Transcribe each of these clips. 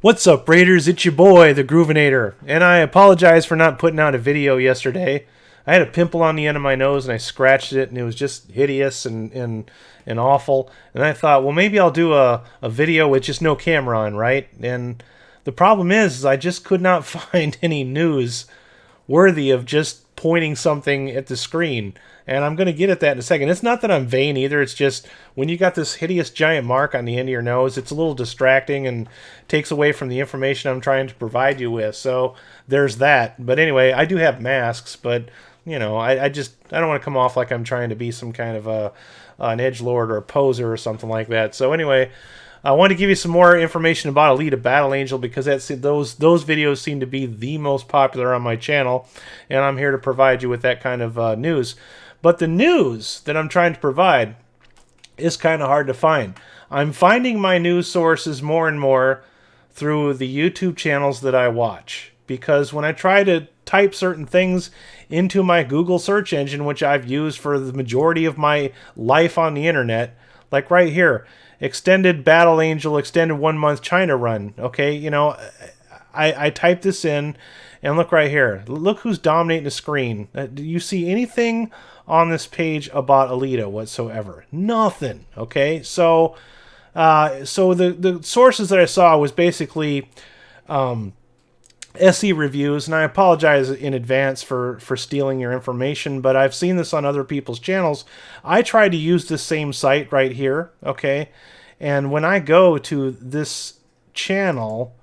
What's up, Raiders? It's your boy, the Groovinator, and I apologize for not putting out a video yesterday. I had a pimple on the end of my nose, and I scratched it, and it was just hideous and awful. And I thought, well, maybe I'll do a video with just no camera on, right? And the problem is I just could not find any news worthy of just pointing something at the screen. And I'm going to get at that in a second. It's not that I'm vain either. It's just when you got this hideous giant mark on the end of your nose, it's a little distracting and takes away from the information I'm trying to provide you with. So there's that. But anyway, I do have masks, but you know, I don't want to come off like I'm trying to be some kind of an edgelord or a poser or something like that. So anyway, I want to give you some more information about Alita Battle Angel because those videos seem to be the most popular on my channel, and I'm here to provide you with that kind of news. But the news that I'm trying to provide is kind of hard to find. I'm finding my news sources more and more through the YouTube channels that I watch, because when I try to type certain things into my Google search engine, which I've used for the majority of my life on the internet, like right here, extended Battle Angel, extended 1 month China run. Okay, you know, I type this in, and look right here. Look who's dominating the screen. Do you see anything on this page about Alita whatsoever? Nothing. Okay, so the sources that I saw was basically SE reviews, and I apologize in advance for stealing your information, but I've seen this on other people's channels. I tried to use this same site right here, okay? And when I go to this channel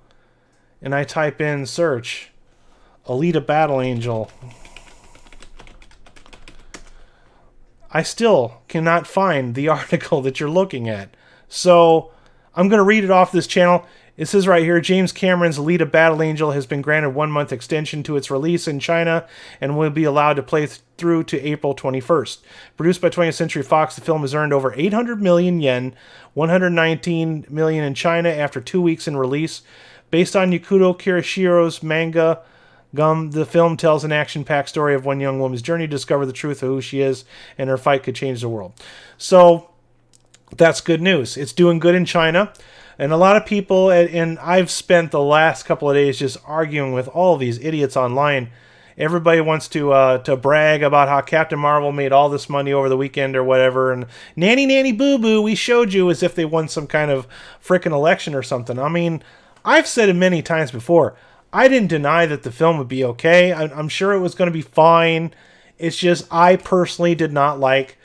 and I type in search Alita Battle Angel, I still cannot find the article that you're looking at. So I'm going to read it off this channel. It says right here, James Cameron's Alita Battle Angel has been granted 1 month extension to its release in China and will be allowed to play through to April 21st. Produced by 20th Century Fox, the film has earned over 800 million yen, 119 million in China after 2 weeks in release. Based on Yukito Kirishiro's manga, the film tells an action-packed story of one young woman's journey to discover the truth of who she is, and her fight could change the world. So that's good news. It's doing good in China. And a lot of people, and I've spent the last couple of days just arguing with all these idiots online. Everybody wants to brag about how Captain Marvel made all this money over the weekend or whatever, and nanny boo boo, we showed you, as if they won some kind of frickin' election or something. I mean, I've said it many times before. I didn't deny that the film would be okay. I'm sure it was going to be fine. It's just I personally did not like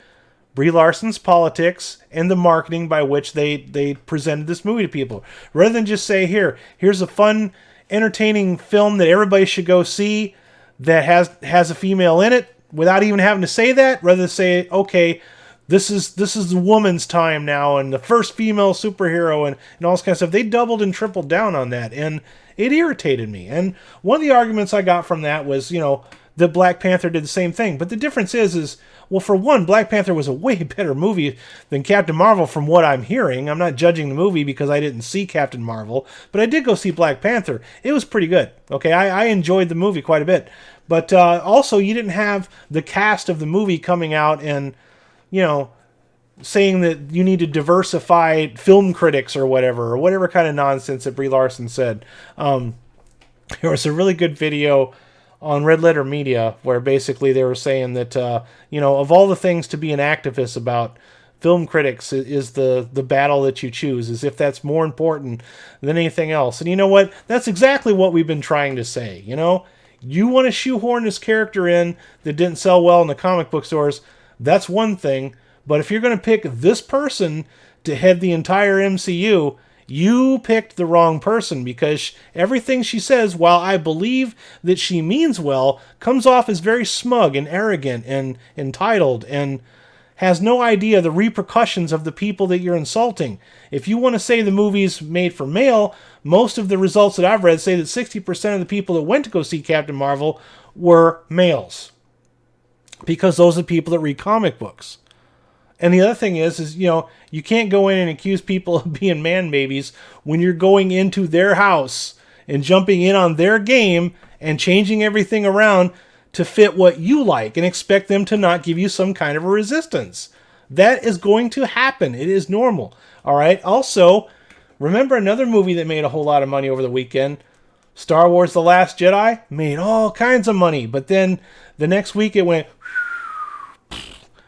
Brie Larson's politics and the marketing by which they presented this movie to people. Rather than just say, here's a fun, entertaining film that everybody should go see that has a female in it, without even having to say that, rather than say, okay, this is the woman's time now, and the first female superhero, and all this kind of stuff. They doubled and tripled down on that, and it irritated me. And one of the arguments I got from that was, you know, that Black Panther did the same thing. But the difference is, well, for one, Black Panther was a way better movie than Captain Marvel from what I'm hearing. I'm not judging the movie because I didn't see Captain Marvel, but I did go see Black Panther. It was pretty good. Okay, I enjoyed the movie quite a bit. But also, you didn't have the cast of the movie coming out and, you know, saying that you need to diversify film critics or whatever kind of nonsense that Brie Larson said. There was a really good video on Red Letter Media where basically they were saying that, you know, of all the things to be an activist about, film critics is the battle that you choose, as if that's more important than anything else. And you know what? That's exactly what we've been trying to say, you know? You want to shoehorn this character in that didn't sell well in the comic book stores, that's one thing. But if you're going to pick this person to head the entire MCU, you picked the wrong person, because everything she says, while I believe that she means well, comes off as very smug and arrogant and entitled and has no idea the repercussions of the people that you're insulting. If you want to say the movie's made for male, most of the results that I've read say that 60% of the people that went to go see Captain Marvel were males, because those are the people that read comic books. And the other thing is, you know, you can't go in and accuse people of being man babies when you're going into their house and jumping in on their game and changing everything around to fit what you like and expect them to not give you some kind of a resistance. That is going to happen. It is normal. All right. Also, Remember another movie that made a whole lot of money over the weekend? Star Wars The Last Jedi made all kinds of money, but then the next week it went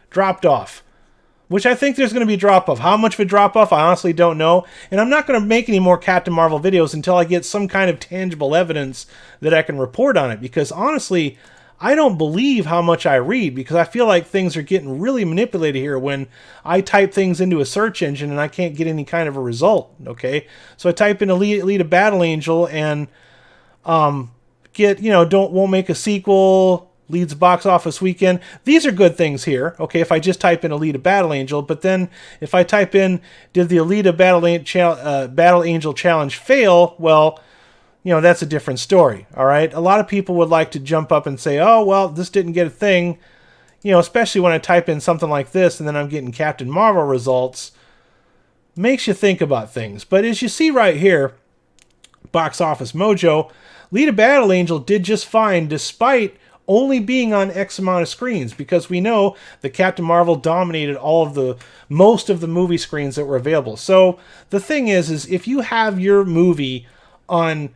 dropped off. Which I think there's going to be a drop-off. How much of a drop-off, I honestly don't know. And I'm not going to make any more Captain Marvel videos until I get some kind of tangible evidence that I can report on it. Because honestly, I don't believe how much I read, because I feel like things are getting really manipulated here when I type things into a search engine and I can't get any kind of a result, okay? So I type in Alita Battle Angel and won't make a sequel, leads box office weekend. These are good things here, okay, if I just type in Alita Battle Angel. But then if I type in, did the Alita Battle Angel challenge fail? Well, that's a different story, all right? A lot of people would like to jump up and say, oh, well, this didn't get a thing, especially when I type in something like this and then I'm getting Captain Marvel results. Makes you think about things. But as you see right here, Box Office Mojo, Alita Battle Angel did just fine despite only being on X amount of screens, because we know that Captain Marvel dominated most of the movie screens that were available. So the thing is if you have your movie on,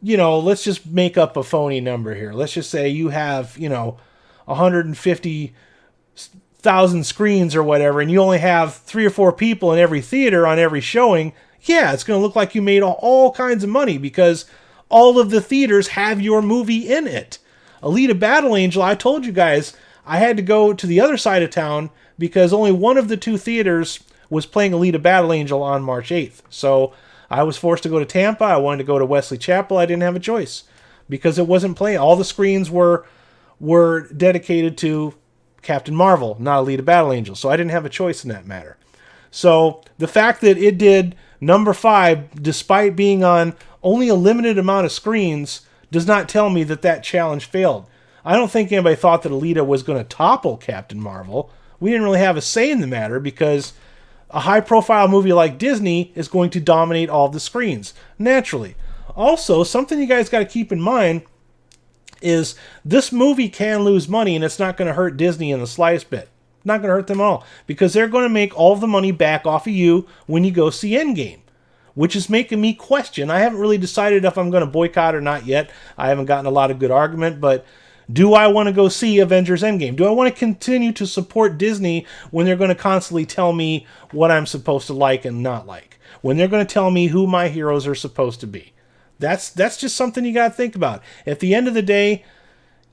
let's just make up a phony number here. Let's just say you have, 150,000 screens or whatever, and you only have 3 or 4 people in every theater on every showing. Yeah, it's going to look like you made all kinds of money because all of the theaters have your movie in it. Alita Battle Angel, I told you guys, I had to go to the other side of town because only one of the 2 theaters was playing Alita Battle Angel on March 8th. So I was forced to go to Tampa. I wanted to go to Wesley Chapel. I didn't have a choice because it wasn't playing. All the screens were dedicated to Captain Marvel, not Alita Battle Angel. So I didn't have a choice in that matter. So the fact that it did number 5, despite being on only a limited amount of screens, does not tell me that challenge failed. I don't think anybody thought that Alita was going to topple Captain Marvel. We didn't really have a say in the matter because a high-profile movie like Disney is going to dominate all of the screens, naturally. Also, something you guys got to keep in mind is this movie can lose money, and it's not going to hurt Disney in the slightest bit. Not going to hurt them at all, because they're going to make all the money back off of you when you go see Endgame, which is making me question. I haven't really decided if I'm going to boycott or not yet. I haven't gotten a lot of good argument, but do I want to go see Avengers Endgame? Do I want to continue to support Disney when they're going to constantly tell me what I'm supposed to like and not like? When they're going to tell me who my heroes are supposed to be? That's just something you got to think about. At the end of the day,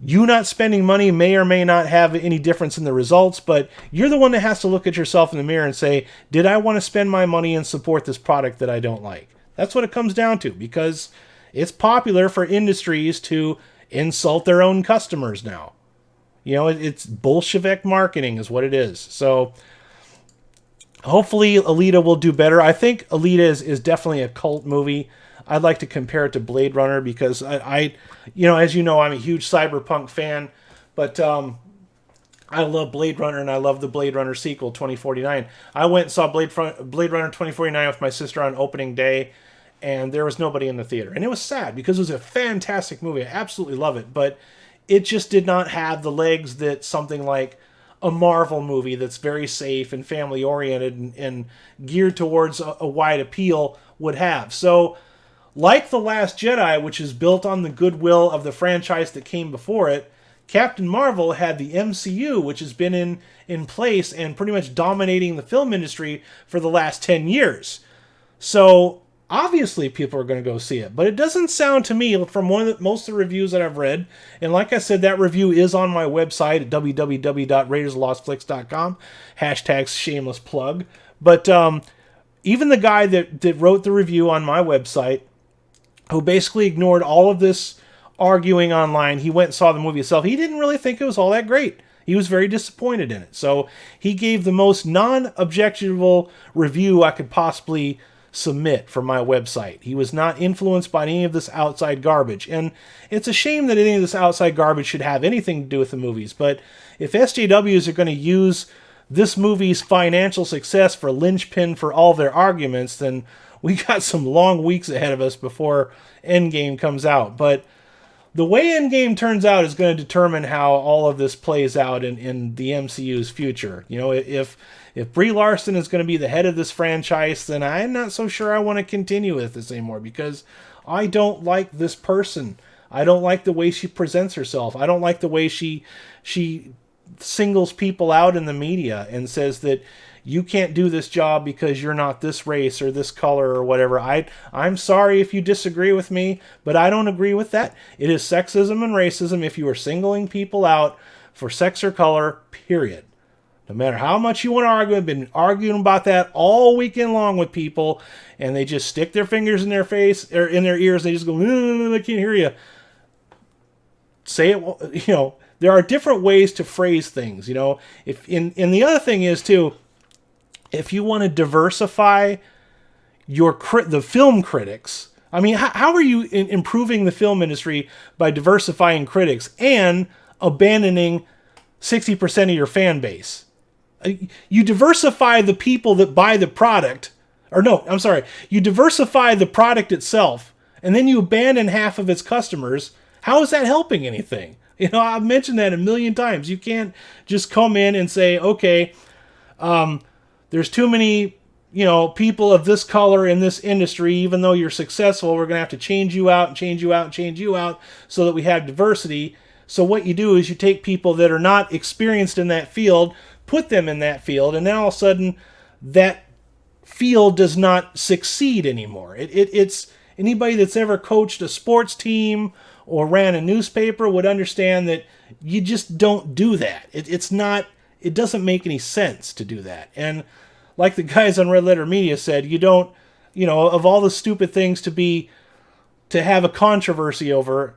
you not spending money may or may not have any difference in the results, but you're the one that has to look at yourself in the mirror and say, did I want to spend my money and support this product that I don't like? That's what it comes down to, because it's popular for industries to insult their own customers now. It's Bolshevik marketing is what it is. So hopefully Alita will do better. I think Alita is definitely a cult movie. I'd like to compare it to Blade Runner because I as you know, I'm a huge cyberpunk fan, but I love Blade Runner and I love the Blade Runner sequel, 2049. I went and saw Blade Runner 2049 with my sister on opening day, and there was nobody in the theater. And it was sad because it was a fantastic movie. I absolutely love it, but it just did not have the legs that something like a Marvel movie that's very safe and family-oriented and geared towards a wide appeal would have. So, like The Last Jedi, which is built on the goodwill of the franchise that came before it, Captain Marvel had the MCU, which has been in place and pretty much dominating the film industry for the last 10 years. So, obviously people are going to go see it. But it doesn't sound to me, from most of the reviews that I've read, and like I said, that review is on my website at www.raidersoflostflix.com, #shameless plug. But even the guy that wrote the review on my website, who basically ignored all of this arguing online, he went and saw the movie itself. He didn't really think it was all that great. He was very disappointed in it. So he gave the most non-objectionable review I could possibly submit for my website. He was not influenced by any of this outside garbage. And it's a shame that any of this outside garbage should have anything to do with the movies. But if SJWs are going to use this movie's financial success for linchpin for all their arguments, then we got some long weeks ahead of us before Endgame comes out. But the way Endgame turns out is going to determine how all of this plays out in the MCU's future. If if Brie Larson is going to be the head of this franchise, then I'm not so sure I want to continue with this anymore, because I don't like this person. I don't like the way she presents herself. I don't like the way she singles people out in the media and says that you can't do this job because you're not this race or this color or whatever. I'm sorry if you disagree with me, but I don't agree with that. It is sexism and racism if you are singling people out for sex or color, period. No matter how much you want to argue, I've been arguing about that all weekend long with people, and they just stick their fingers in their face or in their ears, and they just go, I can't hear you. Say it, there are different ways to phrase things, If and the other thing is too, if you want to diversify the film critics, I mean, how are you improving the film industry by diversifying critics and abandoning 60% of your fan base? You diversify the people that buy the product, you diversify the product itself, and then you abandon half of its customers. How is that helping anything? I've mentioned that a million times. You can't just come in and say, okay, there's too many, people of this color in this industry. Even though you're successful, we're going to have to change you out and change you out and change you out so that we have diversity. So what you do is you take people that are not experienced in that field, put them in that field, and then all of a sudden that field does not succeed anymore. It's anybody that's ever coached a sports team or ran a newspaper would understand that you just don't do that. It doesn't make any sense to do that. And like the guys on Red Letter Media said, you don't, of all the stupid things to have a controversy over,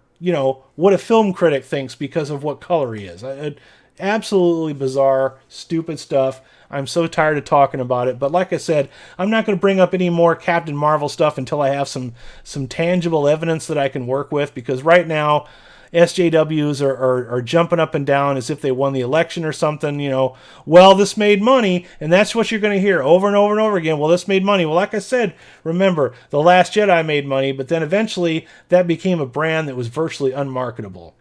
what a film critic thinks because of what color he is. Absolutely bizarre, stupid stuff. I'm so tired of talking about it. But like I said, I'm not going to bring up any more Captain Marvel stuff until I have some tangible evidence that I can work with, because right now SJWs are jumping up and down as if they won the election or something. Well, this made money, and that's what you're going to hear over and over and over again. Well, this made money. Well, like I said, remember, The Last Jedi made money, but then eventually that became a brand that was virtually unmarketable.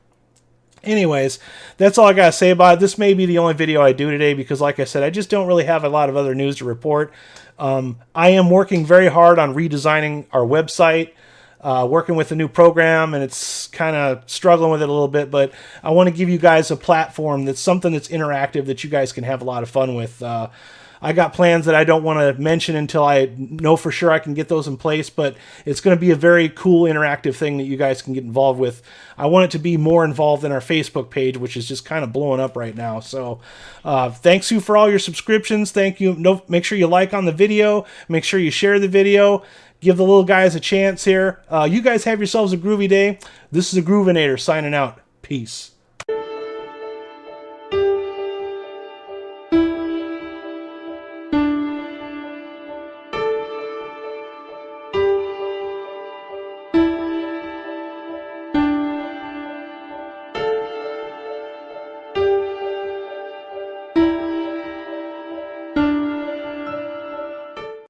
Anyways, that's all I got to say about it. This may be the only video I do today because, like I said, I just don't really have a lot of other news to report. I am working very hard on redesigning our website, working with a new program, and it's kind of struggling with it a little bit, but I want to give you guys a platform that's something that's interactive that you guys can have a lot of fun with. I got plans that I don't want to mention until I know for sure I can get those in place, but it's going to be a very cool interactive thing that you guys can get involved with. I want it to be more involved in our Facebook page, which is just kind of blowing up right now. So thanks you for all your subscriptions. Thank you. Make sure you like on the video. Make sure you share the video. Give the little guys a chance here. You guys have yourselves a groovy day. This is a Groovinator signing out. Peace.